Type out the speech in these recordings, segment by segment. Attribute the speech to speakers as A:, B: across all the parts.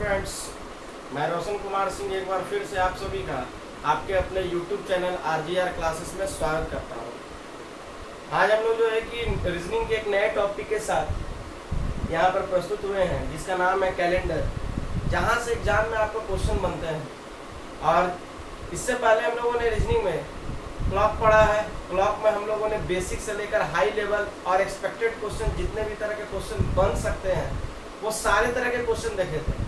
A: Friends, मैं रोशन कुमार सिंह एक बार फिर से आप सभी का आपके अपने YouTube चैनल RGR क्लासेस में स्वागत करता हूँ। आज हम लोग जो है कि रीजनिंग के एक नए टॉपिक के साथ यहाँ पर प्रस्तुत हुए हैं जिसका नाम है कैलेंडर, जहाँ से एग्जाम में आपको क्वेश्चन बनते हैं। और इससे पहले हम लोगों ने रीजनिंग में क्लॉक पढ़ा है। क्लॉक में हम लोगों ने बेसिक से लेकर हाई लेवल और एक्सपेक्टेड क्वेश्चन, जितने भी तरह के क्वेश्चन बन सकते हैं वो सारे तरह के क्वेश्चन देखे थे।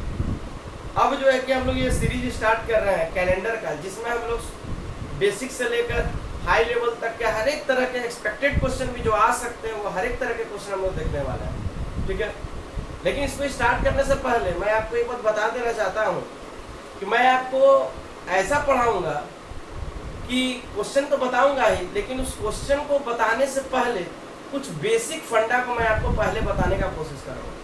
A: अब जो है कि हम लोग ये सीरीज स्टार्ट कर रहे हैं कैलेंडर का, जिसमें हम लोग बेसिक से लेकर हाई लेवल तक के हर एक तरह के एक्सपेक्टेड क्वेश्चन भी जो आ सकते हैं वो हर एक तरह के क्वेश्चन हम लोग देखने वाले हैं, ठीक है। लेकिन इसको स्टार्ट करने से पहले मैं आपको एक बात बता देना चाहता हूँ कि मैं आपको ऐसा पढ़ाऊंगा कि क्वेश्चन तो बताऊंगा ही, लेकिन उस क्वेश्चन को बताने से पहले कुछ बेसिक फंडा को मैं आपको पहले बताने का कोशिश करूंगा।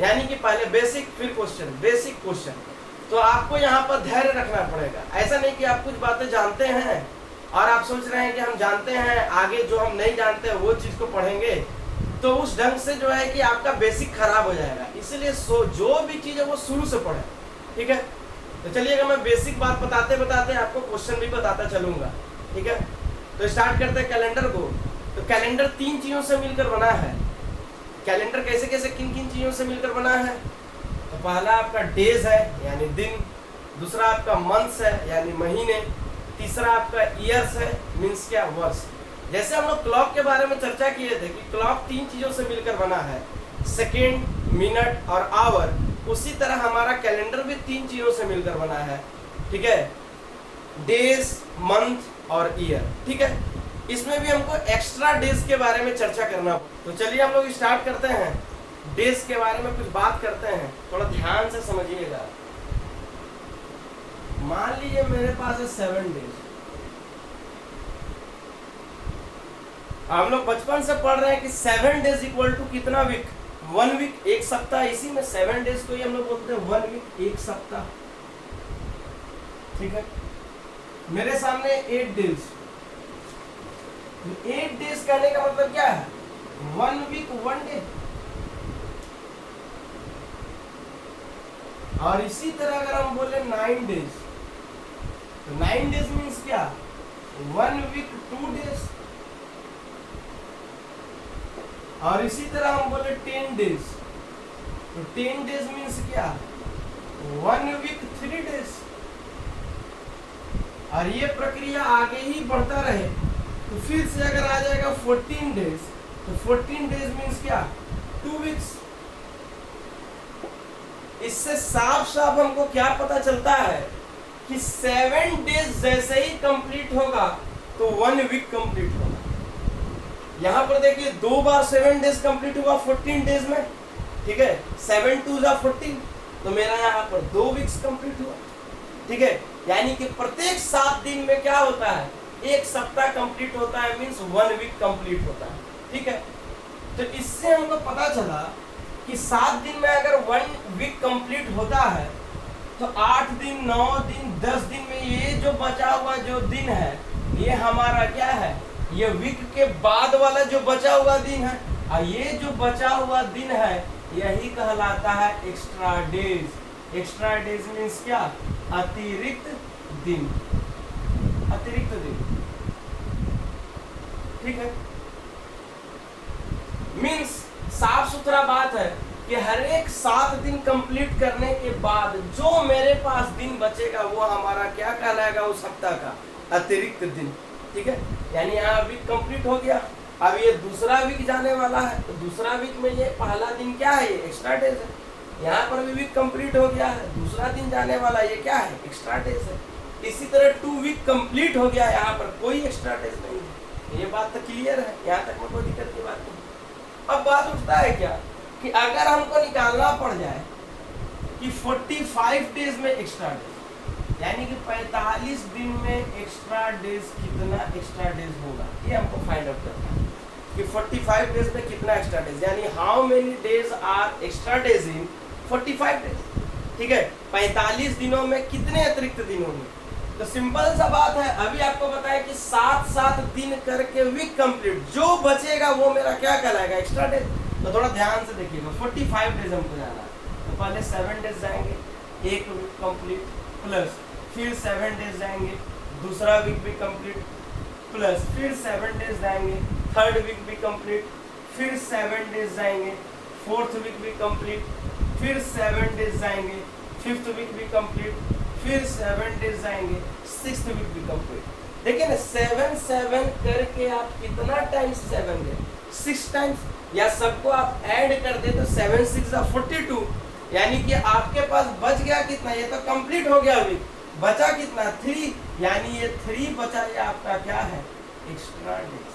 A: यानी कि पहले बेसिक फिर क्वेश्चन, बेसिक क्वेश्चन। तो आपको यहाँ पर धैर्य रखना पड़ेगा। ऐसा नहीं कि आप कुछ बातें जानते हैं और आप सोच रहे हैं कि हम जानते हैं, आगे जो हम नहीं जानते हैं वो चीज़ को पढ़ेंगे, तो उस ढंग से जो है कि आपका बेसिक खराब हो जाएगा। इसलिए जो भी चीज़ है वो शुरू से पढ़ें, ठीक है। तो चलिएगा, मैं बेसिक बात बताते बताते आपको क्वेश्चन भी बताता चलूंगा, ठीक है। तो स्टार्ट करते हैं कैलेंडर को। तो कैलेंडर 3 चीज़ों से मिलकर बना है। कैलेंडर कैसे कैसे किन किन चीज़ों से मिलकर बना है? तो पहला आपका डेज है यानी दिन, दूसरा आपका मंथ्स है यानी महीने, तीसरा आपका ईयर्स है मीन्स क्या, वर्ष। जैसे हम लोग क्लॉक के बारे में चर्चा किए थे कि क्लॉक 3 चीज़ों से मिलकर बना है, सेकेंड, मिनट और आवर। उसी तरह हमारा कैलेंडर भी 3 चीज़ों से मिलकर बना है, ठीक है। डेज, मंथ और ईयर, ठीक है। इसमें भी हमको एक्स्ट्रा डेज के बारे में चर्चा करना। तो चलिए हम लोग स्टार्ट करते हैं, डेज के बारे में कुछ बात करते हैं। थोड़ा ध्यान से समझिएगा। मान लीजिए मेरे पास है 7 डेज। हम लोग बचपन से पढ़ रहे हैं कि 7 डेज इक्वल टू कितना वीक, 1 वीक, 1 सप्ताह। इसी में 7 डेज को ही हम लोग बोलते हैं 1 वीक, 1 सप्ताह, ठीक है। मेरे सामने 8 डेज। 8 डेज कहने का मतलब क्या है? 1 वीक 1 डे। और इसी तरह अगर हम बोले 9 डेज, तो 9 डेज मीन्स क्या? 1 वीक 2 डेज। और इसी तरह हम बोले 10 डेज, तो 10 डेज मीन्स क्या? 1 वीक 3 डेज। और ये प्रक्रिया आगे ही बढ़ता रहे तो फिर से अगर आ जाएगा 14 डेज, तो 14 डेज मीन्स क्या? 2 वीक्स। इससे साफ साफ हमको क्या पता चलता है कि 7 डेज जैसे ही कंप्लीट होगा तो 1 वीक कंप्लीट होगा। यहां पर देखिए 2 बार 7 डेज कंप्लीट हुआ 14 डेज में, ठीक है। 7 2 जा 14, तो मेरा यहाँ पर 2 वीक्स कंप्लीट हुआ, ठीक है। यानी कि प्रत्येक 7 दिन में क्या होता है? 1 सप्ताह कंप्लीट होता है, मीन्स 1 वीक कंप्लीट होता है, ठीक है। तो इससे हमको पता चला कि 7 दिन में अगर 1 वीक कंप्लीट होता है तो 8 दिन, 9 दिन, 10 दिन में ये जो बचा हुआ जो दिन है ये हमारा क्या है? ये वीक के बाद वाला जो बचा हुआ दिन है। और ये जो बचा हुआ दिन है यही कहलाता है extra days. Extra days means क्या? अतिरिक्त दिन, अतिरिक्त दिन, ठीक है। मीन्स साफ सुथरा बात है कि हर एक 7 दिन कंप्लीट करने के बाद जो मेरे पास दिन बचेगा वो हमारा क्या कहलाएगा? उस सप्ताह का अतिरिक्त दिन, ठीक है। यानी यहाँ वीक कंप्लीट हो गया, अब ये दूसरा वीक जाने वाला है, तो दूसरा वीक में ये पहला दिन क्या है? ये एक्स्ट्रा डेज है। यहाँ पर भी वीक कंप्लीट हो गया है, दूसरा दिन जाने वाला ये क्या है? एक्स्ट्रा डेज है। इसी तरह 2 वीक कंप्लीट हो गया, यहाँ पर कोई एक्स्ट्रा डेज नहीं है। ये बात तो क्लियर है, यहाँ तक में कोई दिक्कत की बात नहीं। अब बात उठता है क्या कि अगर हमको निकालना पड़ जाए कि 45 डेज में एक्स्ट्रा डेज, यानी कि 45 दिन में एक्स्ट्रा डेज, कितना एक्स्ट्रा डेज होगा ये हमको फाइंड आउट करना है कि 45 डेज में कितना एक्स्ट्रा डेज, यानी how many days are extra days in 45 days, ठीक है। 45 दिनों में कितने अतिरिक्त दिन होंगे? तो सिंपल सा बात है, अभी आपको बताया कि 7 दिन करके वीक कंप्लीट, जो बचेगा वो मेरा क्या कहलाएगा? Extra days. तो थोड़ा ध्यान से देखिएगा, 45 डेज हमको जाना है, तो पहले 7 डेज जाएंगे, एक वीक कंप्लीट, प्लस फिर 7 डेज जाएंगे, दूसरा वीक भी कंप्लीट, प्लस फिर 7 डेज जाएंगे, थर्ड वीक भी कंप्लीट, फिर 7 डेज जाएंगे, फोर्थ वीक भी कंप्लीट, फिर 7 डेज जाएंगे, फिफ्थ वीक भी कंप्लीट, फिर 7 डेज जाएंगे, सिक्स्थ वीक भी कंप्लीट। देखिए ना 7 करके आप कितना टाइम्स 7 गए, 6 टाइम्स, या सबको आप ऐड कर दे तो 7 6 42, यानी कि आपके पास बच गया कितना, ये तो कंप्लीट हो गया वीक, बचा कितना 3, यानी ये 3 बचा, ये आपका क्या है एक्स्ट्रा डेज।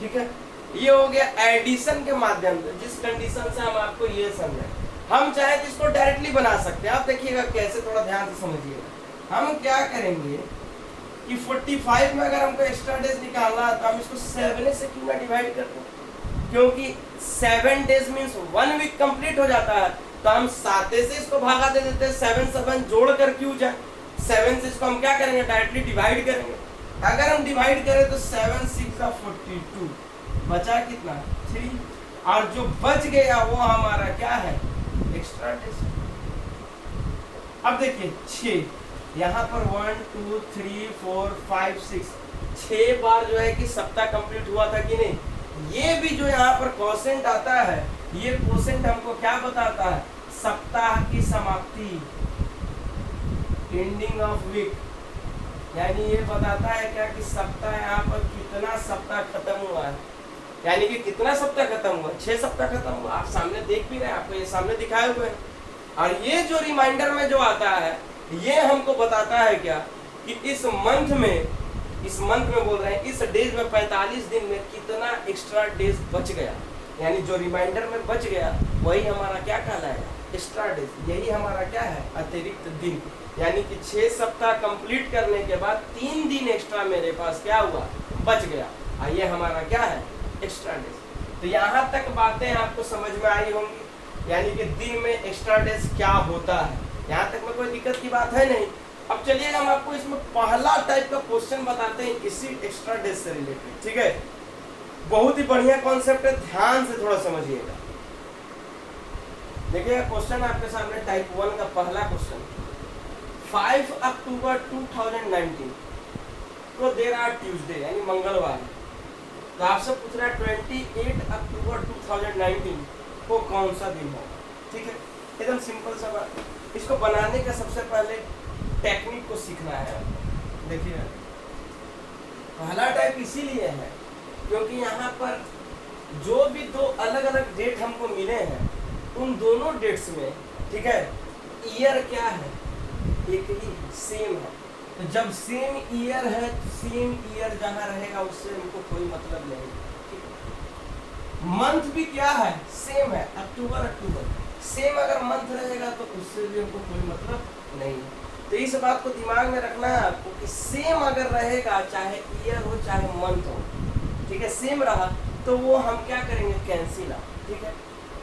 A: ठीक है, ये हो गया एडिशन के माध्यम से, जिस कंडीशन से हम आपको ये समझाएं। हम चाहे तो इसको डायरेक्टली बना सकते हैं, आप देखिएगा कैसे, थोड़ा ध्यान से समझिएगा। हम क्या करेंगे कि 45 में अगर हमको एक्स्ट्रा डेज निकालना है तो हम इसको 7 से क्यों ना डिवाइड करते हैं, क्योंकि 7 डेज मीन्स 1 वीक कंप्लीट हो जाता है, तो हम 7 से इसको भागा दे देते हैं, 7 जोड़ कर क्यों जाए, 7 से इसको हम क्या करेंगे डायरेक्टली डिवाइड करेंगे। अगर हम डिवाइड करें तो 7 6 42, बचा कितना 3, और जो बच गया वो हमारा क्या है एक्स्ट्रा डेज। अब देखिए 6, यहाँ पर 1 2 3 4 5 6 बार जो है कि सप्ताह कंप्लीट हुआ था कि नहीं। ये भी जो यहाँ पर क्वोशेंट आता है, ये क्वोशेंट हमको क्या बताता है, सप्ताह की समाप्ति, एंडिंग ऑफ वीक, यानी ये बताता है क्या कि सप्ताह यहाँ पर कितना सप्ताह खत्म हुआ है, यानी कि कितना सप्ताह खत्म हुआ, 6 सप्ताह खत्म हुआ। आप सामने देख भी रहे हैं, आपको ये सामने दिखाए हुए हैं। और ये जो रिमाइंडर में जो आता है, ये हमको बताता है क्या कि इस मंथ में बोल रहे हैं, इस डेज में 45 दिन में कितना एक्स्ट्रा डेज बच गया, यानी जो रिमाइंडर में बच गया वही हमारा क्या कहलाएगा एक्स्ट्रा डेज। यही हमारा क्या है अतिरिक्त दिन, यानी कि 6 सप्ताह कंप्लीट करने के बाद 3 दिन एक्स्ट्रा मेरे पास क्या हुआ बच गया, और ये हमारा क्या है एक्स्ट्रा डेज। तो यहाँ तक बातें आपको समझ में आई होंगी, यानी कि दिन में एक्स्ट्रा डेज क्या होता है। यहाँ तक में कोई दिक्कत की बात है नहीं। अब चलिए हम आपको इसमें पहला टाइप का क्वेश्चन बताते हैं इसी एक्स्ट्रा डेज से रिलेटेड। ठीक है, बहुत ही बढ़िया कॉन्सेप्ट है, ध्यान से थोड़ा समझिएगा। देखिएगा क्वेश्चन आपके सामने टाइप 1 का पहला क्वेश्चन, 5 अक्टूबर 2019 को देर आज ट्यूसडे यानी मंगलवार, तो आपसे पूछ रहा है 28 अक्टूबर 2019 को कौन सा दिन होगा। ठीक है, एकदम सिंपल सा बात। इसको बनाने का सबसे पहले टेक्निक को सीखना है। देखिए पहला टाइप इसीलिए है क्योंकि यहाँ पर जो भी 2 अलग अलग डेट हमको मिले हैं, उन दोनों डेट्स में ठीक है ईयर क्या है एक ही सेम है। तो जब सेम ईयर है तो सेम ईयर जहाँ रहेगा उससे हमको कोई मतलब नहीं। मंथ भी क्या है सेम है, अक्टूबर सेम अगर मंथ रहेगा तो उससे भी हमको कोई मतलब नहीं है। तो इस बात को दिमाग में रखना है आपको कि सेम अगर रहेगा, चाहे ईयर हो चाहे मंथ हो, ठीक है, सेम रहा तो वो हम क्या करेंगे कैंसिल। ठीक है,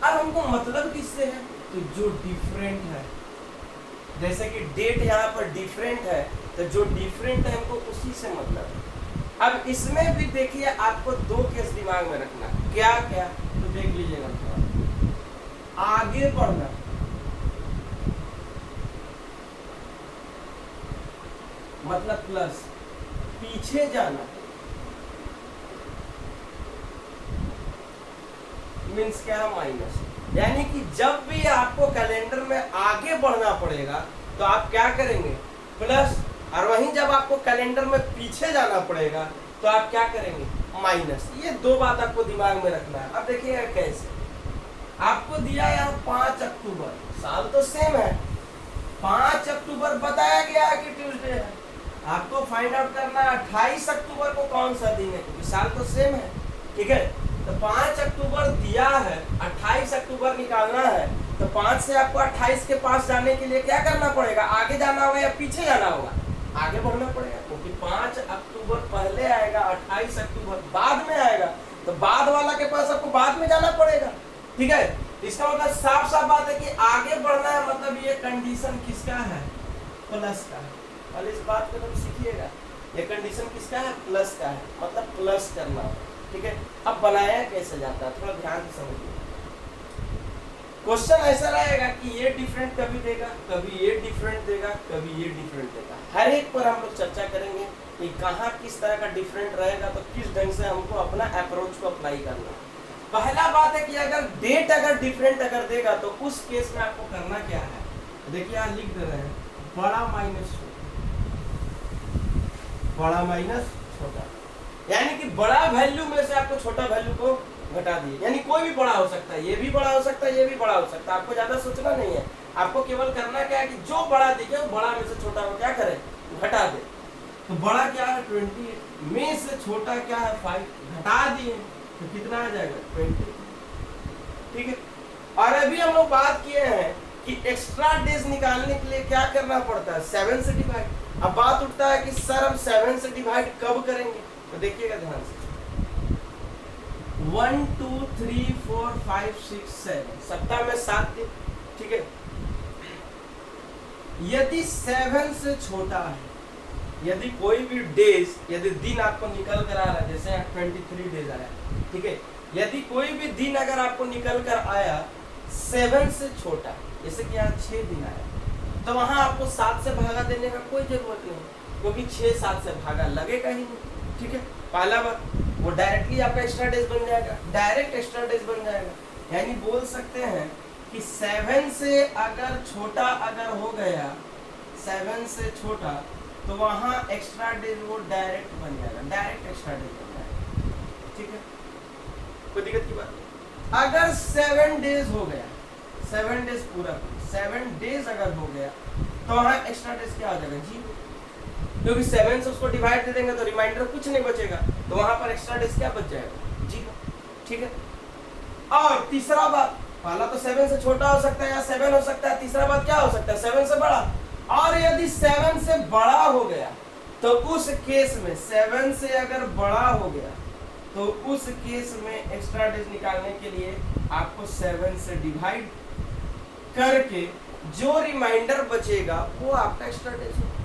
A: अब हमको मतलब किससे है, तो जो डिफरेंट है, जैसे कि डेट यहाँ पर डिफरेंट है तो जो डिफरेंट है हमको उसी से मतलब है। अब इसमें भी देखिए आपको 2 केस दिमाग में रखना, क्या क्या तो देख लीजिएगा थोड़ा। आगे बढ़ना, मतलब प्लस, पीछे जाना मीन्स क्या है माइनस। यानी कि जब भी आपको कैलेंडर में आगे बढ़ना पड़ेगा तो आप क्या करेंगे प्लस, और वहीं जब आपको कैलेंडर में पीछे जाना पड़ेगा तो आप क्या करेंगे माइनस। ये 2 बात आपको दिमाग में रखना है। अब देखिएगा कैसे, आपको दिया यहाँ 5 अक्टूबर, साल तो सेम है, 5 अक्टूबर बताया गया है कि ट्यूसडे है, आपको फाइंड आउट करना है 28 अक्टूबर को कौन सा दिन है, क्योंकि साल तो सेम है। ठीक है, तो 5 अक्टूबर दिया है, 28 अक्टूबर निकालना है, तो 5 से आपको 28 के पास जाने के लिए क्या करना पड़ेगा, आगे जाना होगा या पीछे जाना होगा, आगे बढ़ना पड़ेगा, क्योंकि 5 अक्टूबर पहले आएगा, 28 अक्टूबर बाद में आएगा, तो बाद वाला के पास आपको बाद में जाना पड़ेगा। ठीक है, इसका मतलब साफ साफ बात है कि आगे बढ़ना है, मतलब ये कंडीशन किसका है प्लस का है। और इस बात को तुम सीखिएगा, ये कंडीशन किसका है प्लस का है, मतलब प्लस करना है। ठीक है, अब बनाया कैसे जाता है थोड़ा ध्यान से समझिए। क्वेश्चन ऐसा रहेगा कि ये डिफरेंट कभी देगा, कभी ये डिफरेंट देगा, कभी ये डिफरेंट देगा। हर एक पर हम लोग चर्चा करेंगे कि कहाँ किस तरह का डिफरेंट रहेगा, तो किस ढंग से हमको अपना अप्रोच को अप्लाई करना है। पहला बात है कि अगर डेट अगर डिफरेंट अगर देगा तो उस केस में आपको करना क्या है, देखिए यहाँ लिख दे रहे हैं बड़ा माइनस बड़ा माइनस छोटा, यानी कि बड़ा वैल्यू में से आपको छोटा वैल्यू को घटा दिए, यानी कोई भी बड़ा हो सकता है, ये भी बड़ा हो सकता है, ये भी बड़ा हो सकता है। आपको ज्यादा सोचना नहीं है, आपको केवल करना क्या है कि जो बड़ा दिखे वो बड़ा में से छोटा को क्या करे, घटा दे। तो बड़ा क्या है 20 में से छोटा क्या है 5, घटा दिए तो कितना आ जाएगा 20। ठीक है, और अभी हम लोग बात किए हैं कि एक्स्ट्रा डेज निकालने के लिए क्या करना पड़ता है, 7 से डिवाइड। अब बात उठता है कि सर हम 7 से डिवाइड कब करेंगे, तो देखिएगा ध्यान से 1 2 3 4 5 6 7 सप्ताह में 7 दिन। ठीक है, यदि 7 से छोटा है, यदि कोई भी डेज, यदि दिन आपको निकल कर आ रहा है, जैसे 23 डेज आया, ठीक है, यदि कोई भी दिन अगर आपको निकल कर आया 7 से छोटा, जैसे कि यहाँ 6 दिन आया, तो वहां आपको 7 से भागा देने का कोई जरूरत नहीं, क्योंकि 6 7 से भागा लगेगा ही नहीं। ठीक है, पहला बात वो डायरेक्टली आपका एक्स्ट्रा डेज बन जाएगा, डायरेक्ट एक्स्ट्रा डेज बन जाएगा। यानी बोल सकते हैं कि 7 से अगर छोटा अगर हो गया, 7 से छोटा, तो वहां एक्स्ट्रा डेज वो डायरेक्ट बन जाएगा, डायरेक्ट एक्स्ट्रा डेज बन जाएगा। ठीक है, कोई दिक्कत की बात नहीं। अगर 7 डेज हो गया, 7 डेज पूरा 7 डेज अगर हो गया, तो वहां एक्स्ट्रा डेज क्या हो जाएगा 0, क्योंकि 7 से उसको डिवाइड दे देंगे तो रिमाइंडर कुछ नहीं बचेगा, तो वहां पर एक्स्ट्रा डेज क्या बच जाएगा 0। ठीक है, और तीसरा बात, पहला तो 7 से छोटा हो सकता है या 7 हो सकता है, तीसरा बात क्या हो सकता है 7 से बड़ा। और यदि 7 से बड़ा हो गया तो उस केस में 7 से अगर बड़ा हो गया तो उस केस में एक्स्ट्रा डेज निकालने के लिए आपको 7 से डिवाइड करके जो रिमाइंडर बचेगा वो आपका एक्स्ट्रा डेज होगा।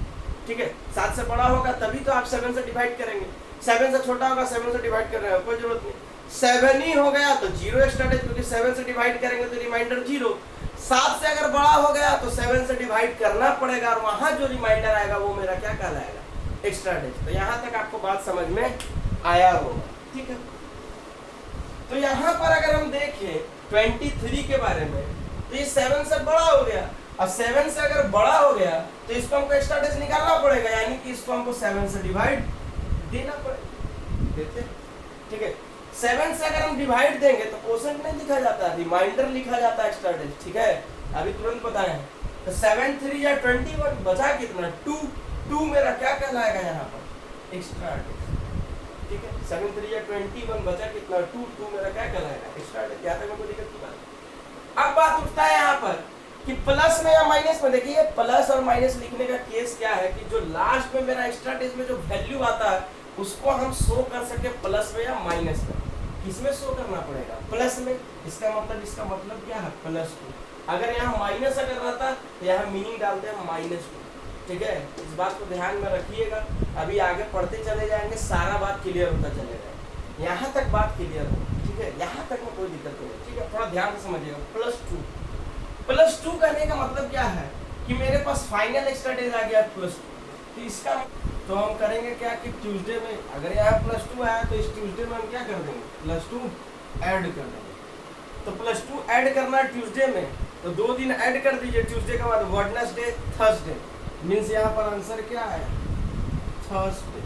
A: ठीक है, 7 से बड़ा होगा तभी तो आप 7 से डिवाइड करेंगे, 7 से छोटा होगा 7 से डिवाइड कर रहे हो, कोई जरूरत नहीं। 7 ही हो गया तो 0 एक्स्ट्रा डेज, क्योंकि 7 से डिवाइड करेंगे तो रिमाइंडर 0। 7 से अगर बड़ा हो गया तो 7 से डिवाइड करना पड़ेगा, और वहां जो रिमाइंडर आएगा वो मेरा क्या कहलाएगा एक्स्ट्रा डेज। तो यहाँ तक आपको बात समझ में आया होगा। ठीक है, तो यहाँ पर अगर हम देखें 23 के बारे में, तो ये 7 से बड़ा हो गया, और 7 से अगर बड़ा हो गया तो इसको हमको एक्स्ट्रा डेज निकालना पड़ेगा, यानी कि इसको हमको 7 से डिवाइड देना पड़ेगा, देते। ठीक है, 7 से अगर हम डिवाइड देंगे तो क्वोशेंट नहीं लिखा जाता, रिमाइंडर लिखा जाता है एक्स्ट्रा डेज। ठीक है, अभी तुरंत बताए, तो 7 3 या 21 बचा कितना 2 मेरा क्या कहलाएगा यहाँ पर एक्स्ट्रा डेज। ठीक है, 7 3 या 21 बचा कितना 2 मेरा क्या कहलाएगा एक्स्ट्रा डेज। यहाँ तक हमको दिक्कत की बात। अब बात उठता है यहाँ पर कि प्लस में या माइनस में। देखिए प्लस और माइनस लिखने का केस क्या है कि जो लास्ट में मेरा एक्स्ट्रा डेज में जो वैल्यू आता है उसको हम शो कर सके प्लस में या माइनस में। किसमें शो करना पड़ेगा प्लस में, इसका मतलब क्या है +2। अगर यहाँ माइनस अगर रहता तो यहाँ मीनिंग डालते हैं -2। ठीक है, इस बात को ध्यान में रखिएगा, अभी आगे पढ़ते चले जाएंगे, सारा बात क्लियर होता चलेगा। यहाँ तक बात क्लियर हो, ठीक है, यहाँ तक में कोई दिक्कत नहीं है। ठीक है, थोड़ा ध्यान से समझिएगा। +2 कहने का मतलब क्या है कि मेरे पास फाइनल एक्स्ट्रा डेज आ गया +2, तो इसका तो हम करेंगे क्या कि ट्यूसडे में अगर यहाँ +2 आया तो इस ट्यूसडे में हम क्या कर देंगे +2 ऐड कर देंगे। तो +2 ऐड करना है ट्यूसडे में, तो 2 दिन ऐड कर दीजिए ट्यूसडे के बाद, वेडनेसडे थर्सडे, मीन्स यहाँ पर आंसर क्या है थर्सडे।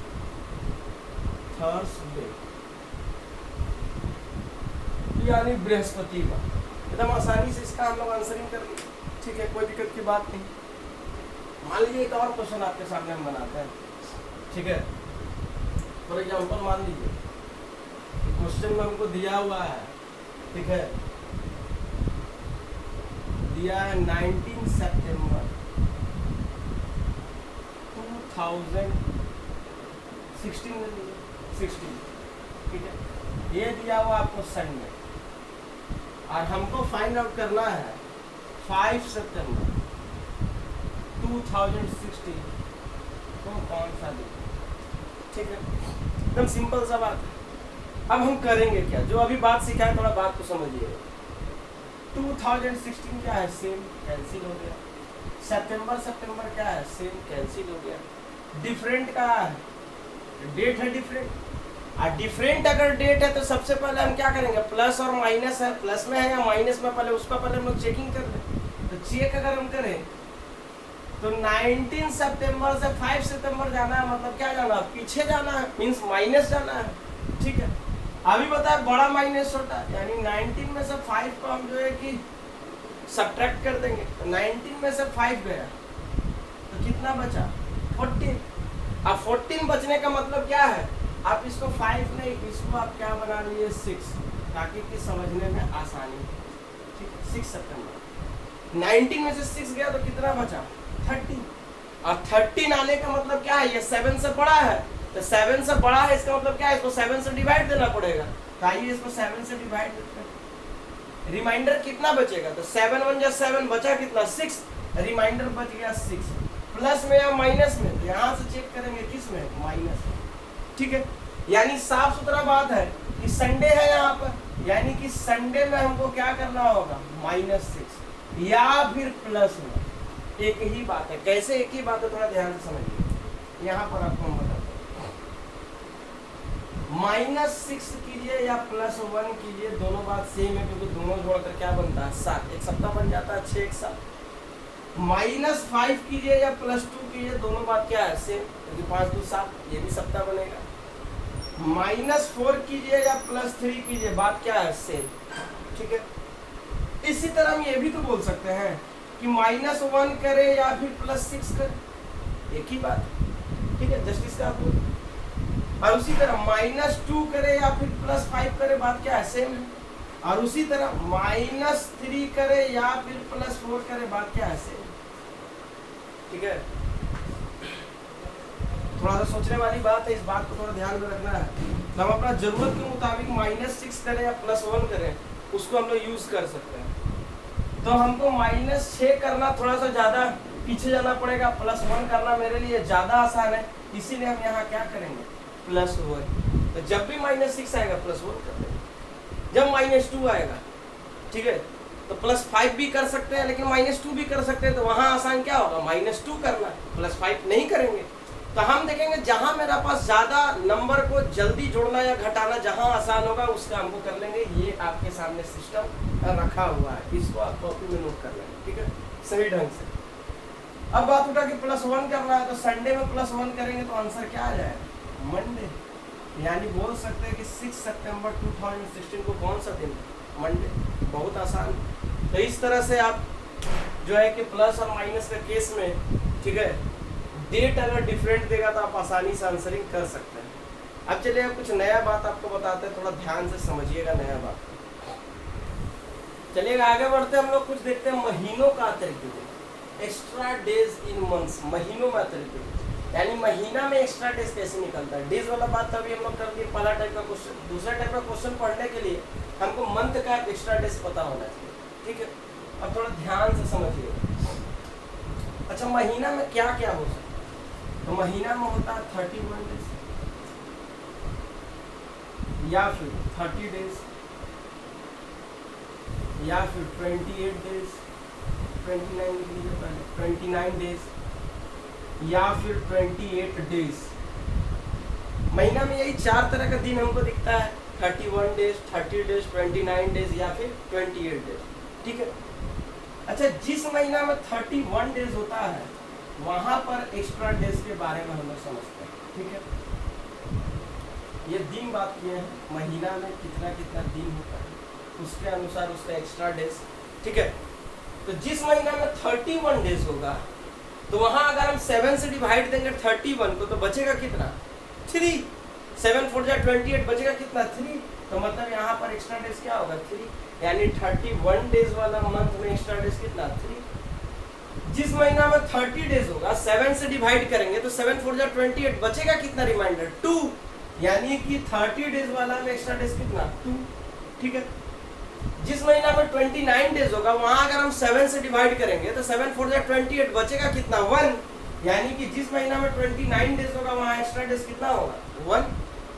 A: यानी बृहस्पतिवार। एकदम आसानी से इसका हम लोग आंसरिंग कर लेंगे। ठीक है, कोई दिक्कत की बात नहीं। मान लीजिए एक और क्वेश्चन आपके सामने हम बनाते हैं। ठीक है, फॉर एग्जाम्पल मान लीजिए क्वेश्चन में हमको दिया हुआ है, ठीक है, दिया है 19 सितंबर 2016। ठीक है, ये दिया हुआ आपको संडे, और हमको फाइंड आउट करना है 5 सितंबर 2016 तो कौन सा दिन। ठीक है, एकदम सिंपल सा बात है। अब हम करेंगे क्या, जो अभी बात सीखा है थोड़ा बात को समझिए। 2016 क्या है, सेम कैंसिल हो गया। सितंबर क्या है, सेम कैंसिल हो गया। डिफरेंट का डेट है डिफरेंट, और डिफरेंट अगर डेट है तो सबसे पहले हम क्या करेंगे, प्लस और माइनस है, प्लस में है या माइनस में, पहले उसका पहले हम लोग चेकिंग कर लें। तो चेक अगर हम करें तो 19 सितंबर से 5 सितंबर जाना है, मतलब क्या जाना है, पीछे जाना है, मीन्स माइनस जाना है। ठीक है, अभी बताया बड़ा माइनस छोटा, यानी 19 में से 5 को हम जो है कि सब्ट्रैक्ट कर देंगे। तो 19 में से 5 गया तो कितना बचा, 14। अब 14 बचने का मतलब क्या है, आप इसको 5 नहीं, इसको आप क्या बना लीजिए 6, ताकि कि समझने में आसानी। ठीक है, 6 सितंबर 19 में से 6 गया तो कितना बचा, 13। और 13 आने का मतलब क्या है, ये 7 से बड़ा है, तो 7 से बड़ा है इसका मतलब क्या है, इसको 7 से डिवाइड देना पड़ेगा। तो आइए इसको 7 से डिवाइड देते हैं। रिमाइंडर कितना बचेगा, तो 7 1 जा 7, बचा कितना 6, रिमाइंडर बच गया 6। प्लस में या माइनस में, तो यहाँ से चेक करेंगे किस में, माइनस में। ठीक है, यानी साफ सुथरा बात है कि संडे है यहाँ पर, यानी कि संडे में हमको क्या करना होगा, -6 या फिर प्लस में। एक ही बात है, कैसे एक ही बात है, थोड़ा ध्यान से समझिए। यहाँ पर आपको हम बताते हैं, -6 कीजिए या +1 कीजिए, दोनों बात सेम है, क्योंकि दोनों जोड़कर क्या बनता है, 7। एक सप्ताह बन जाता है 6 एक साथ। -5 कीजिए या +2 कीजिए, दोनों बात क्या है, सेम, क्योंकि 5 2 7, ये भी सप्ताह बनेगा। -4 कीजिए या +3 कीजिए, बात क्या है, सेम। ठीक है, इसी तरह हम ये भी तो बोल सकते हैं कि -1 करे या फिर +6 करे, एक ही बात। ठीक है, जस्ट इसका आपको। और उसी तरह -2 करे या फिर +5 करे, बात क्या है, सेम है। और उसी तरह -3 करे या फिर +4 करे, बात क्या है, सेम। ठीक है, थोड़ा सा सोचने वाली बात है, इस बात को थोड़ा ध्यान में रखना है। तो हम अपना जरूरत के मुताबिक -6 करें या +1 करें, उसको हम लोग यूज कर सकते हैं। तो हमको -6 करना थोड़ा सा ज्यादा पीछे जाना पड़ेगा, +1 करना मेरे लिए ज्यादा आसान है, इसीलिए हम यहाँ क्या करेंगे, +1। तो जब भी -6 आएगा +1 कर देंगे। जब -2 आएगा, ठीक है, तो +5 भी कर सकते हैं, लेकिन -2 भी कर सकते हैं, तो वहाँ आसान क्या होगा, -2 करना, +5 नहीं करेंगे। तो हम देखेंगे जहां मेरा पास ज्यादा नंबर को जल्दी जोड़ना या घटाना जहां आसान होगा, उसका हमको कर लेंगे। ये आपके सामने सिस्टम रखा हुआ है, इसको आप कॉपी में नोट कर लेंगे। ठीक है, सही ढंग से। अब बात उठा कि +1 करना है, तो संडे में +1 करेंगे तो आंसर क्या आ जाएगा, मंडे। यानी बोल सकते हैं कि 6 सितंबर 2016 को कौन सा दिन, मंडे। बहुत आसान। तो इस तरह से आप जो है कि प्लस और माइनस के केस में, ठीक है, डेट अगर डिफरेंट देगा तो आप आसानी से आंसरिंग कर सकते हैं। अब चलिए कुछ नया बात आपको बताते हैं, थोड़ा ध्यान से समझिएगा नया बात। चलिएगा आगे बढ़ते हम लोग कुछ देखते हैं महीनों का अतिरिक्त, एक्स्ट्रा डेज इन मंथ्स, महीनों में अतिरिक्त, यानी महीना में एक्स्ट्रा डेज कैसे निकलता है। डेज वाला बात तभी हम लोग कर दिए, पहला टाइप का क्वेश्चन। दूसरा टाइप का क्वेश्चन पढ़ने के लिए हमको मंथ का एक्स्ट्रा डेज पता होना चाहिए। ठीक है, अब थोड़ा ध्यान से समझिए। अच्छा, महीना में क्या क्या हो सकता है, तो महीना में होता है 31 डेज या फिर 30 डेज या फिर 28 डेज, 29 डेज या फिर 28 डेज। महीना में यही 4 तरह का दिन हमको दिखता है, 31 डेज, 30 डेज, 29 डेज या फिर 28 डेज। ठीक है, अच्छा, जिस महीना में 31 डेज होता है वहां पर एक्स्ट्रा डेज के बारे में हम लोग समझते हैं। ठीक है, ये दिन बात किए हैं, महीना में कितना कितना दिन होता है, उसके अनुसार उसका एक्स्ट्रा डेज। ठीक है, तो जिस महीना में 31 डेज होगा तो वहां अगर हम 7 से डिवाइड देंगे 31 को, तो बचेगा कितना, 3। 7 4 जा 28, बचेगा कितना, 3। तो मतलब यहाँ पर एक्स्ट्रा डेज क्या होगा, 3। यानी 31 डेज वाला मंथ में एक्स्ट्रा डेज कितना, 3। जिस महीना में 30 डेज होगा, 7 से डिवाइड करेंगे तो 7 4 जा 28, बचेगा कितना, रिमाइंडर 2। यानी कि 30 डेज वाला में एक्स्ट्रा डेज कितना, 2। ठीक है, जिस महीना में 29 डेज होगा वहां अगर हम 7 से डिवाइड करेंगे तो 7 4 जा 28, बचेगा कितना, 1। यानी कि जिस महीना में 29 डेज होगा वहां एक्स्ट्रा डेज कितना होगा, 1।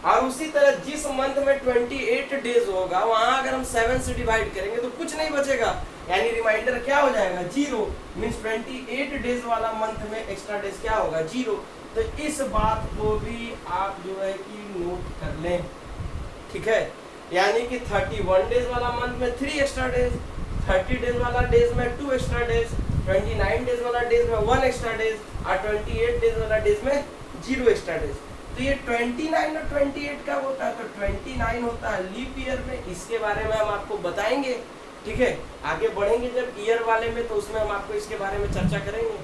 A: और उसी तरह जिस मंथ में 28 डेज होगा वहां अगर हम 7 से डिवाइड करेंगे तो कुछ नहीं बचेगा, यानी रिमाइंडर क्या हो जाएगा, 0। मींस 28 डेज वाला मंथ में एक्स्ट्रा डेज क्या होगा, 0। तो इस बात को भी आप जो है कि नोट कर लें, ठीक है। यानी कि 31 डेज वाला मंथ में 3 एक्स्ट्रा डेज, 30 डेज वाला डेज में 2 एक्स्ट्रा डेज, 29 डेज वाला डेज में 1 एक्स्ट्रा डेज और 28 डेज वाला डेज में 0 एक्स्ट्रा डेज। तो ये 29 और 28 का होता है, तो 29 होता है लीप ईयर में, इसके बारे में हम आपको बताएंगे, ठीक है। आगे बढ़ेंगे जब ईयर वाले में तो उसमें हम आपको इसके बारे में चर्चा करेंगे।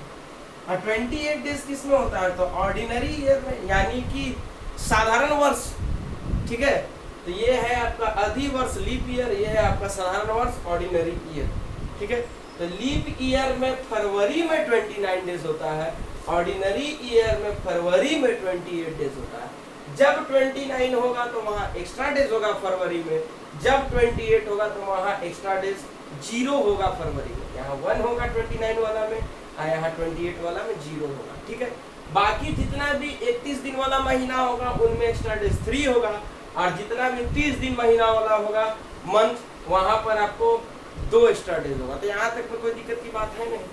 A: और 28 डेज किस में होता है, तो ऑर्डिनरी ईयर में, यानी कि साधारण वर्ष, ठीक है। तो ये है आपका अधिवर्ष लीप ईयर, ये है आपका साधारण वर्ष ऑर्डिनरी ईयर, ठीक है। तो लीप ईयर में फरवरी में 29 डेज होता है, ऑर्डिनरी ईयर में फरवरी में 28 डेज होता है। जब 29 होगा तो वहाँ एक्स्ट्रा डेज होगा फरवरी में, जब 28 होगा तो वहाँ एक्स्ट्रा डेज 0 होगा फरवरी में। यहाँ 1 होगा 29 वाला में और यहाँ 28 वाला में 0 होगा, ठीक है। बाकी जितना भी 31 दिन वाला महीना होगा उनमें एक्स्ट्रा डेज 3 होगा, और जितना भी 30 दिन महीना वाला होगा मंथ, वहां पर आपको 2 एक्स्ट्रा डेज होगा। तो यहाँ तक में कोई दिक्कत की बात है नहीं।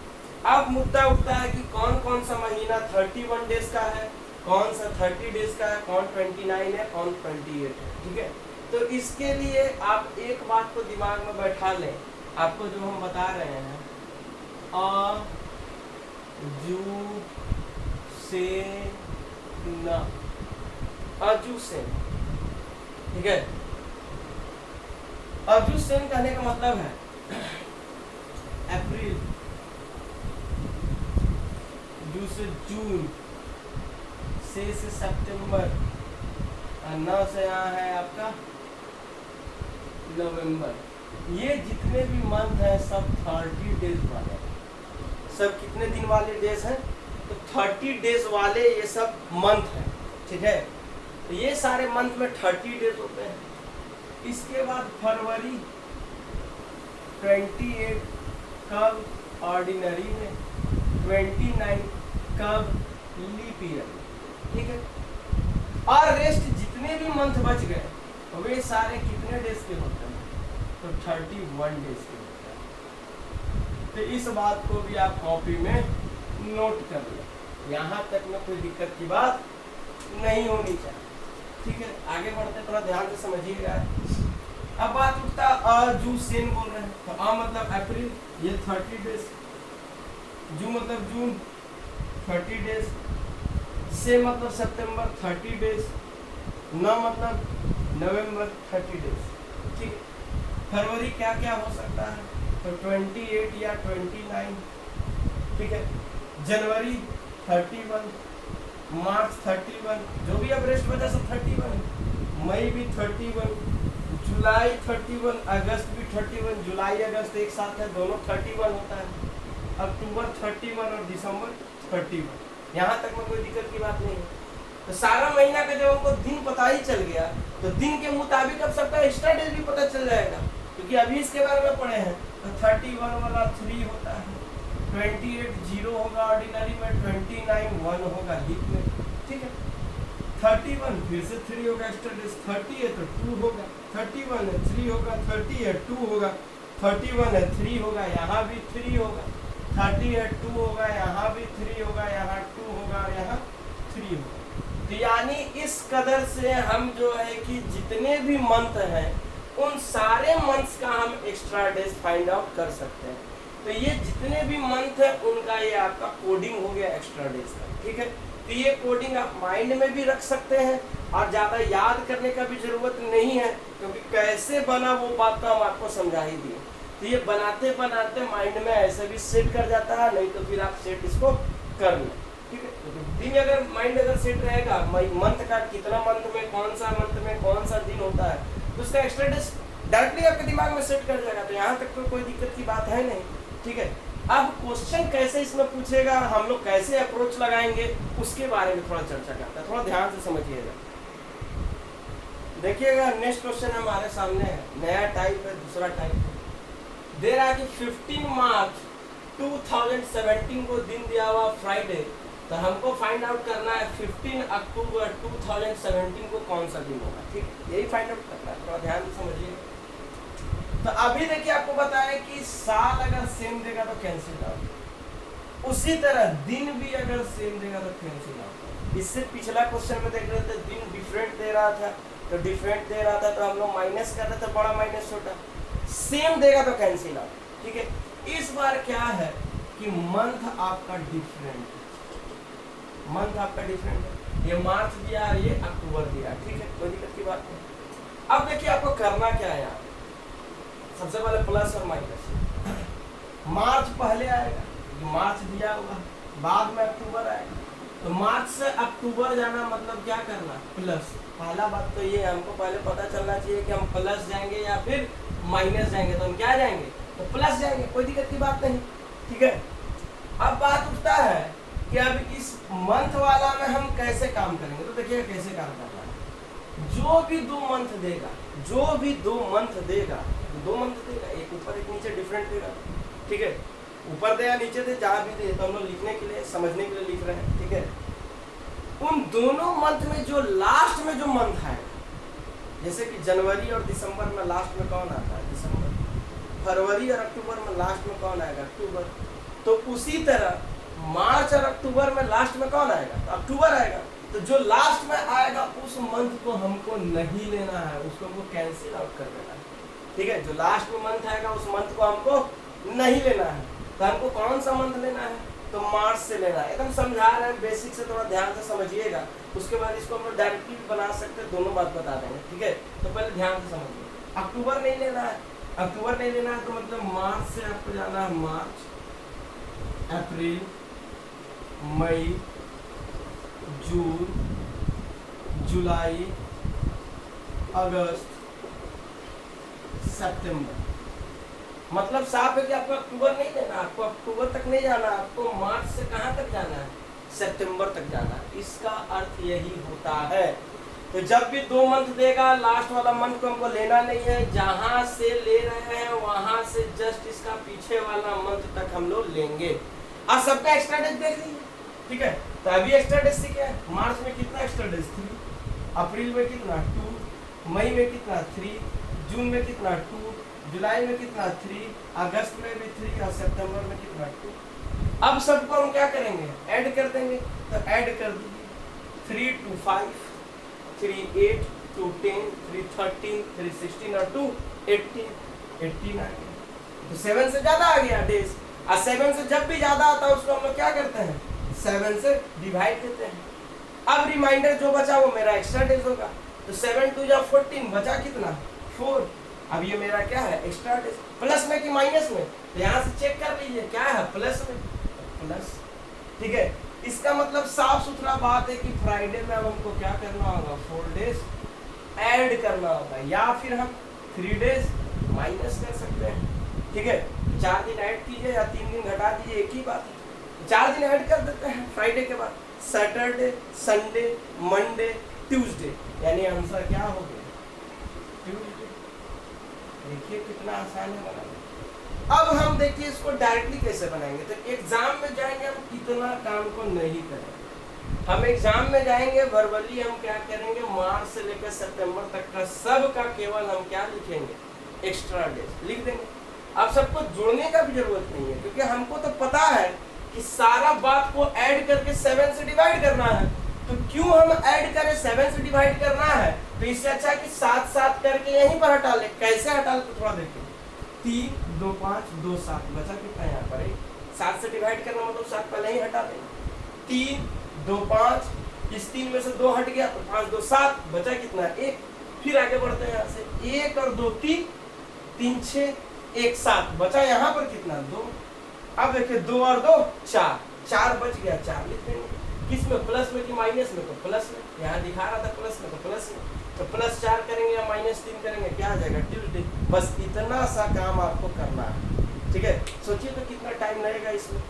A: अब मुद्दा उठता है कि कौन कौन सा महीना 31 डेज का है, कौन सा 30 डेज का है, कौन 29 है, कौन 28 है, ठीक है। तो इसके लिए आप एक बात को दिमाग में बैठा लें, आपको जो हम बता रहे हैं, अजुसेन, ठीक है। अजुसेन कहने का मतलब है अप्रैल, जू से जून, से सितंबर, और 9 से यहाँ है आपका नवंबर। ये जितने भी मंथ हैं सब 30 डेज वाले हैं। सब कितने दिन वाले डेज हैं, तो 30 डेज वाले ये सब मंथ हैं, ठीक है। तो ये सारे मंथ में 30 डेज होते हैं। इसके बाद फरवरी 28 कब, ऑर्डिनरी में, 29 कब, लीप ईयर में, ठीक है। और रेस्ट जितने भी मंथ बच गए वे सारे कितने डेज के होते हैं, तो 31 डेज के होते हैं। तो इस बात को भी आप कॉपी में नोट कर लें, यहाँ तक में कोई दिक्कत की बात नहीं होनी चाहिए, ठीक है। आगे बढ़ते थोड़ा ध्यान से समझिएगा। अब बात उठता अजुसेन बोल रहे हैं, तो आ मतलब अप्रैल, ये 30 डेज, जू मतलब जून 30 डेज, से मतलब सितंबर 30 डेज, न मतलब नवंबर 30 डेज, ठीक है। फरवरी क्या क्या हो सकता है, तो 28 या 29, ठीक है। जनवरी 31, मार्च 31, जो भी अब रेस्ट बचा सब 31, मई भी 31, जुलाई 31, अगस्त भी 31, जुलाई अगस्त एक साथ है, दोनों 31 होता है, अक्टूबर 31 और दिसंबर 31। यहाँ तक में कोई दिक्कत की बात नहीं है। तो सारा महीना का जब हमको दिन पता ही चल गया तो दिन के मुताबिक अब सबका एक्स्ट्रा डेज भी पता चल जाएगा, क्योंकि अभी इसके बारे में पढ़े हैं। तो 31 वाला 3 होता है, 28 0 होगा ऑर्डिनरी में, 29 1 होगा लीप में, ठीक है। 31 फिर से 3 होगा एक्स्ट्रा डेज, 30 है तो 2 होगा, 31 है 3 होगा, 30 है 2 होगा, 31 है 3 होगा, यहाँ भी 3 होगा, 30 है 2 होगा, यहाँ भी 3 होगा, यहाँ 2 होगा, यहाँ 3 होगा। तो यानी इस कदर से हम जो है कि जितने भी मंथ हैं उन सारे मंथ्स का हम एक्स्ट्रा डेज फाइंड आउट कर सकते हैं। तो ये जितने भी मंथ है उनका ये आपका कोडिंग हो गया एक्स्ट्रा डेज का, ठीक है। तो ये कोडिंग आप माइंड में भी रख सकते हैं और ज़्यादा याद करने का भी जरूरत नहीं है, क्योंकि कैसे बना वो बात तो हम आपको समझा ही दिए। तो ये बनाते बनाते माइंड में ऐसे भी सेट कर जाता है, नहीं तो फिर आप सेट इसको कर लें, ठीक है। तो दिन अगर माइंड अगर सेट रहेगा मंथ का कितना मंथ में कौन सा दिन होता है, तो उसका एक्स्ट्रा डेज डायरेक्टली आपके दिमाग में सेट कर जाएगा। तो यहाँ तक तो कोई दिक्कत की बात है नहीं, ठीक है। अब क्वेश्चन कैसे इसमें पूछेगा, हम लोग कैसे अप्रोच लगाएंगे, उसके बारे में थोड़ा चर्चा करते हैं, थोड़ा ध्यान से समझिएगा। देखिएगा नेक्स्ट क्वेश्चन हमारे सामने है, नया टाइप है, दूसरा टाइप है। दे रहा है कि 15 मार्च 2017 को दिन दिया हुआ फ्राइडे, तो हमको फाइंड आउट करना है 15 अक्टूबर 2017 को कौन सा दिन होगा, ठीक है, यही फाइंड आउट करना है, थोड़ा ध्यान से समझिए। तो अभी देखिए आपको बताया कि साल अगर सेम देगा तो कैंसिल आउट, उसी तरह दिन भी अगर सेम देगा तो कैंसिल आउट। इससे पिछला क्वेश्चन में देख रहे थे दिन डिफरेंट दे रहा था, तो डिफरेंट दे रहा था तो हम लोग माइनस कर रहे थे, बड़ा माइनस छोटा, सेम देगा तो कैंसिल आउट, ठीक है। इस बार क्या है कि मंथ आपका डिफरेंट, मंथ आपका डिफरेंट है, ये मार्च दिया और ये अक्टूबर दिया, ठीक है, कोई दिक्कत की बात नहीं। अब देखिए आपको करना क्या है, यहाँ सबसे पहले प्लस और माइनस, मार्च पहले आएगा, मार्च दिया होगा, बाद में अक्टूबर आएगा, तो मार्च से अक्टूबर जाना मतलब क्या करना, प्लस। पहला बात तो ये हमको पहले पता चलना चाहिए कि हम प्लस जाएंगे या फिर माइनस जाएंगे, तो हम क्या जाएंगे, तो प्लस जाएंगे, कोई दिक्कत की बात नहीं, ठीक है। अब बात उठता है कि अब इस मंथ वाला में हम कैसे काम करेंगे, तो देखिए कैसे काम करना है। जो भी 2 मंथ देगा, जो भी 2 मंथ देगा, 2 मंथ देगा, एक ऊपर एक नीचे डिफरेंट देगा, ठीक है, ऊपर दे या नीचे दे, जहाँ भी दे, तो हम लोग लिखने के लिए, समझने के लिए लिख रहे हैं, ठीक है। उन दोनों मंथ में जो लास्ट में जो मंथ है, जैसे कि जनवरी और दिसंबर में लास्ट में कौन आता है, दिसंबर, फरवरी और अक्टूबर में लास्ट में कौन आएगा, अक्टूबर, तो उसी तरह मार्च और अक्टूबर में लास्ट में कौन आएगा, तो अक्टूबर आएगा। तो जो लास्ट में आएगा उस मंथ को हमको नहीं लेना है, उसको हमको कैंसिल आउट कर देना है, ठीक है। जो लास्ट में मंथ आएगा उस मंथ को हमको नहीं लेना है, तो हमको कौन सा मंथ लेना है, तो मार्च से लेना है। एकदम समझा रहे हैं, बेसिक से थोड़ा ध्यान से समझिएगा, उसके बाद इसको हम लोग डायरेक्टली बना सकते हैं, दोनों बात बता देंगे, ठीक है। तो पहले ध्यान से समझिए, अक्टूबर नहीं लेना है, अक्टूबर नहीं लेना है तो मतलब मार्च से आपको जाना है मार्च, अप्रैल, मई, जून, जुलाई, अगस्त, सितंबर, मतलब साफ है कि आपको अक्टूबर नहीं लेना, आपको अक्टूबर तक नहीं जाना, आपको मार्च से कहां तक जाना है, सितंबर तक जाना है। इसका अर्थ यही होता है। तो जब भी 2 मंथ देगा, लास्ट वाला मंथ को हमको लेना नहीं है, जहां से ले रहे हैं वहां से जस्ट इसका पीछे वाला मंथ तक हम लोग लेंगे। आज सबका एक्स्ट्रा डेज देख लीजिए, ठीक है। तो अभी एक्स्ट्रा डेज से क्या है, मार्च में कितना एक्स्ट्रा डेज, 3, अप्रैल में कितना, 2, मई में कितना, 3, जून में कितना, 2, जुलाई में कितना, 3, अगस्त में भी 3 और सितंबर में कितना, 2। अब सबको हम क्या करेंगे, ऐड कर देंगे, तो ऐड कर दीजिए, 3 2 5, 3 8 2 10, 3 13, 3 16 और 2 18 आ गया। तो 7 से ज्यादा आ गया डेज, और 7 से जब भी ज्यादा आता है उसको हम लोग क्या करते हैं, 7 से डिवाइड देते हैं। अब रिमाइंडर जो बचा वो मेरा एक्स्ट्रा डेज होगा, तो 7 2 जा 14, बचा कितना, 4। अब ये मेरा क्या है, एक्स्ट्रा डेज, प्लस में कि माइनस में, तो यहाँ से चेक कर लीजिए क्या है, प्लस में, प्लस, ठीक है। इसका मतलब साफ सुथरा बात है कि फ्राइडे में अब हमको क्या करना होगा, 4 डेज ऐड करना होगा, या फिर हम 3 डेज माइनस कर सकते हैं, ठीक है। 4 दिन ऐड कीजिए या 3 दिन घटा दीजिए, एक ही बात है। 4 दिन ऐड कर देते हैं फ्राइडे के बाद, सैटरडे, संडे, मंडे, ट्यूसडे, यानी आंसर क्या हो गया, ट्यूसडे। देखिए कितना आसान है बनाना। अब हम देखिए इसको डायरेक्टली कैसे बनाएंगे। तो एग्जाम में जाएंगे हम इतना काम को नहीं करेंगे, हम एग्जाम में जाएंगे वर्बली हम क्या करेंगे, मार्च से लेकर सितंबर तक का सब का केवल हम क्या लिखेंगे, एक्स्ट्रा डेज लिख देंगे। अब सबको जोड़ने का भी जरूरत नहीं है, क्योंकि हमको तो पता है कि सारा बात को ऐड करके 7 से डिवाइड करना है। तो क्यों हम ऐड करें, 7 से डिवाइड करना है, तो इससे अच्छा कि 7 7 करके यहीं पर हटा ले। कैसे हटा ले तो थोड़ा देखिए, 3 2 5 2 7, बचा कितना यहाँ पर, 7 से डिवाइड करना मतलब 7 पहले ही हटा देंगे, 3 2 5, इस 3 में से 2 हट गया तो 5 2 7, बचा कितना, 1। फिर आगे बढ़ते हैं यहाँ से, 1 और 2 3, 3 6 1 7, बचा यहाँ पर कितना, 2। अब देखिए 2 और 2 4, 4 बच गया, 4 लिख देंगे। किस में, प्लस में कि माइनस में, तो प्लस में, यहाँ दिखा रहा था प्लस में, तो प्लस में, तो +4 करेंगे या -3 करेंगे, क्या आ जाएगा, ट्यूसडे। बस इतना सा काम आपको करना है, ठीक है। सोचिए तो कितना टाइम लगेगा इसमें,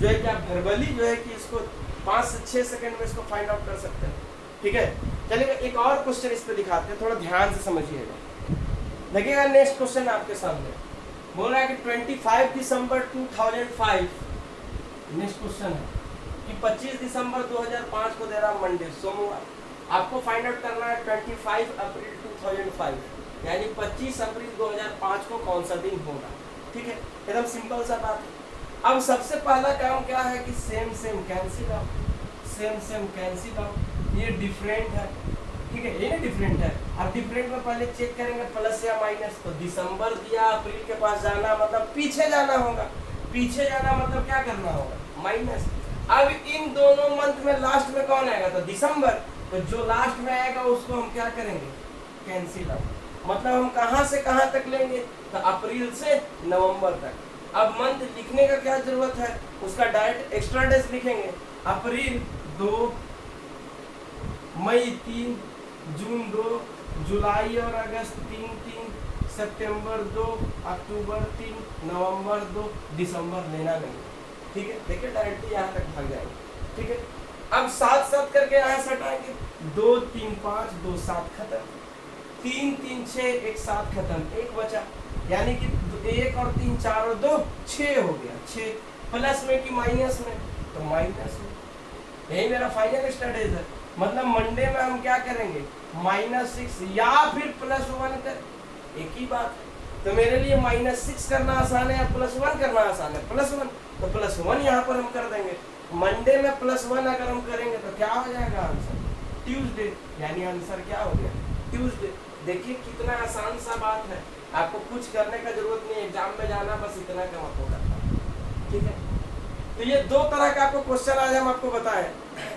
A: जो है कि आप वर्बली जो है कि इसको 5 से 6 सेकंड में इसको फाइंड आउट कर सकते हैं, ठीक है। चलिए एक और क्वेश्चन इस पे दिखाते हैं, थोड़ा ध्यान से समझिएगा। देखिएगा नेक्स्ट क्वेश्चन आपके सामने बोल रहा है कि 25 दिसंबर 2005, नेक्स्ट क्वेश्चन है कि 25 दिसंबर 2005 को दे रहा मंडे सोमवार। आपको फाइंड आउट करना है 25 अप्रैल 2005, यानी 25 अप्रैल 2005 को कौन सा दिन होगा। ठीक है, एकदम सिंपल सा बात है। अब सबसे पहला काम क्या है कि same same cancel out, same same cancel out. ये डिफरेंट है, ठीक है, ये ना डिफरेंट है। अब डिफरेंट में पहले चेक करेंगे प्लस या माइनस। तो दिसंबर दिया, अप्रैल के पास जाना मतलब पीछे जाना होगा, पीछे जाना मतलब क्या करना होगा, माइनस। अब इन दोनों मंथ में लास्ट में कौन आएगा, तो दिसंबर। तो जो लास्ट में आएगा उसको हम क्या करेंगे, कैंसिल आउट। मतलब हम कहां से कहां तक लेंगे, तो अप्रैल से नवंबर तक। अब मंथ लिखने का क्या जरूरत है, उसका डायरेक्ट एक्स्ट्रा डेज लिखेंगे। अप्रैल 2, मई 3, जून 2, जुलाई और अगस्त 3, सितंबर 2, अक्टूबर 3, नवंबर 2, दिसंबर लेना नहीं। ठीक है, देखिए डायरेक्टली यहाँ तक भाग जाएंगे। ठीक है, अब 7 करके यहाँ से हटाएंगे। 2, 3, 5, 2, 7 खत्म। 3, 3, 6, 1, 7 खत्म, 1 बचा। यानी कि 1 और 3, 4 और 2, 6 हो गया। 6 प्लस में कि माइनस में, तो माइनस में। यही मेरा फाइनल स्टडीज है। मतलब मंडे में हम क्या करेंगे, -6 या फिर +1 कर, एक ही बात है। तो मेरे लिए -6 करना आसान है या +1 करना आसान है, +1। तो +1 यहाँ पर हम कर देंगे। मंडे में +1 अगर हम करेंगे तो क्या हो जाएगा आंसर, ट्यूसडे। यानी आंसर क्या हो गया, ट्यूसडे। देखिए कितना आसान सा बात है, आपको कुछ करने का जरूरत नहीं है, एग्जाम में जाना बस इतना काम आपको करना है। ठीक है, तो ये 2 तरह का आपको क्वेश्चन आज हम आपको बताएं,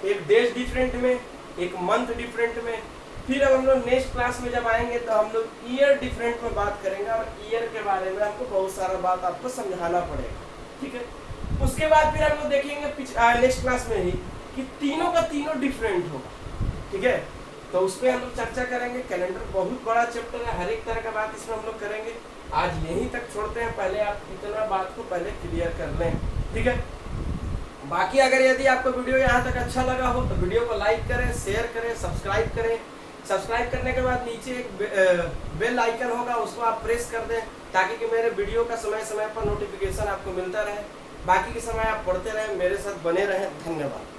A: एक डेज डिफरेंट में, एक मंथ डिफरेंट में। फिर अब हम लोग नेक्स्ट क्लास में जब आएंगे तो हम लोग ईयर डिफरेंट में बात करेंगे, और ईयर के बारे में हमको बहुत सारा बात आपको समझाना पड़ेगा। ठीक है, उसके बाद फिर हम लोग देखेंगे नेक्स्ट क्लास में ही कि तीनों का तीनों डिफरेंट होगा। ठीक है, तो उस पर हम लोग चर्चा करेंगे। कैलेंडर बहुत बड़ा चैप्टर है, हर एक तरह का बात इसमें हम लोग करेंगे। आज यहीं तक छोड़ते हैं, पहले आप इतना बात को पहले क्लियर कर लें। ठीक है, बाकी अगर यदि आपको वीडियो यहाँ तक अच्छा लगा हो तो वीडियो को लाइक करें, शेयर करें, सब्सक्राइब करें। सब्सक्राइब करने के बाद नीचे एक बेल आइकन होगा, उसको आप प्रेस कर दें, ताकि कि मेरे वीडियो का समय समय पर नोटिफिकेशन आपको मिलता रहे। बाकी के समय आप पढ़ते रहें, मेरे साथ बने रहें। धन्यवाद।